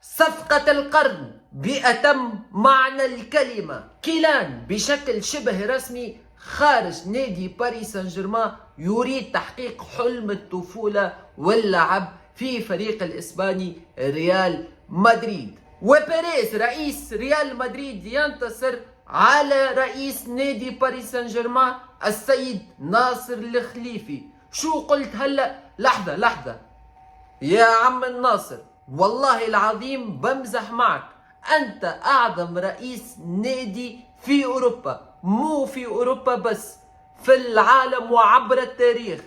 صفقة القرن بأتم معنى الكلمة. كيلان بشكل شبه رسمي خارج نادي باريس سان جيرمان يريد تحقيق حلم الطفولة واللعب في فريق الإسباني ريال مدريد. وبيريز رئيس ريال مدريد ينتصر على رئيس نادي باريس سان جيرمان السيد ناصر الخليفي. شو قلت هلا؟ لحظة يا عم الناصر، والله العظيم بمزح معك. أنت أعظم رئيس نادي في أوروبا، مو في أوروبا بس، في العالم وعبر التاريخ.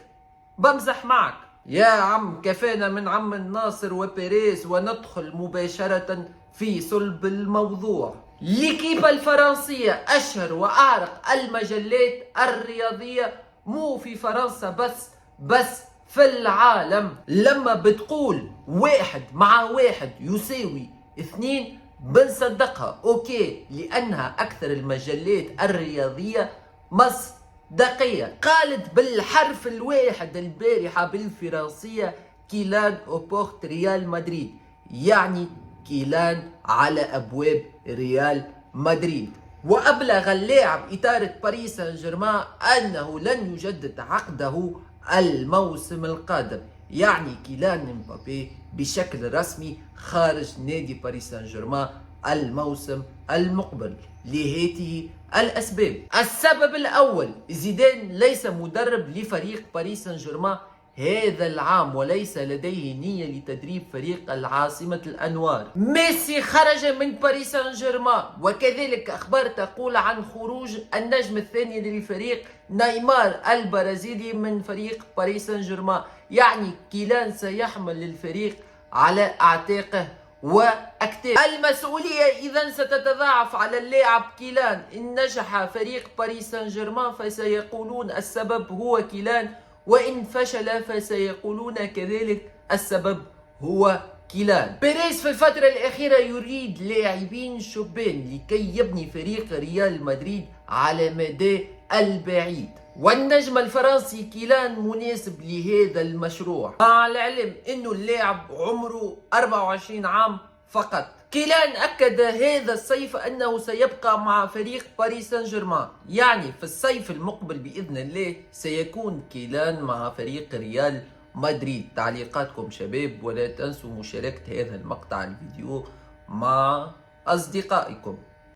بمزح معك يا عم. كفانا من عم الناصر وبيريز وندخل مباشرة في صلب الموضوع. ليكيبا الفرنسية أشهر وأعرق المجلات الرياضية، مو في فرنسا بس في العالم. لما بتقول 1+1=2 بنصدقها، اوكي، لانها اكثر المجلات الرياضية مصداقية. قالت بالحرف الواحد البارحة بالفرنسية كيلان أوبورت ريال مدريد، يعني كيلان على ابواب ريال مدريد. وأبلغ اللاعب إدارة باريس سان جيرمان أنه لن يجدد عقده الموسم القادم، يعني كيلان مبابي بشكل رسمي خارج نادي باريس سان جيرمان الموسم المقبل لهذه الأسباب. السبب الأول، زيدان ليس مدرب لفريق باريس سان جيرمان هذا العام، وليس لديه نية لتدريب فريق العاصمة الأنوار. ميسي خرج من باريس سان جيرمان، وكذلك أخبار تقول عن خروج النجم الثاني للفريق نيمار البرازيلي من فريق باريس سان جيرمان، يعني كيلان سيحمل الفريق على أعتاقه وأكتافه. المسؤولية إذا ستتضاعف على اللاعب كيلان. إن نجح فريق باريس سان جيرمان فسيقولون السبب هو كيلان، وإن فشل فسيقولون كذلك السبب هو كيلان. بيريز في الفترة الأخيرة يريد لاعبين شبان لكي يبني فريق ريال مدريد على مدى البعيد، والنجم الفرنسي كيلان مناسب لهذا المشروع، مع العلم أنه اللاعب عمره 24 عام فقط. كيلان أكد هذا الصيف أنه سيبقى مع فريق باريس سان جيرمان، يعني في الصيف المقبل بإذن الله سيكون كيلان مع فريق ريال مدريد. تعليقاتكم شباب، ولا تنسوا مشاركة هذا المقطع الفيديو مع أصدقائكم.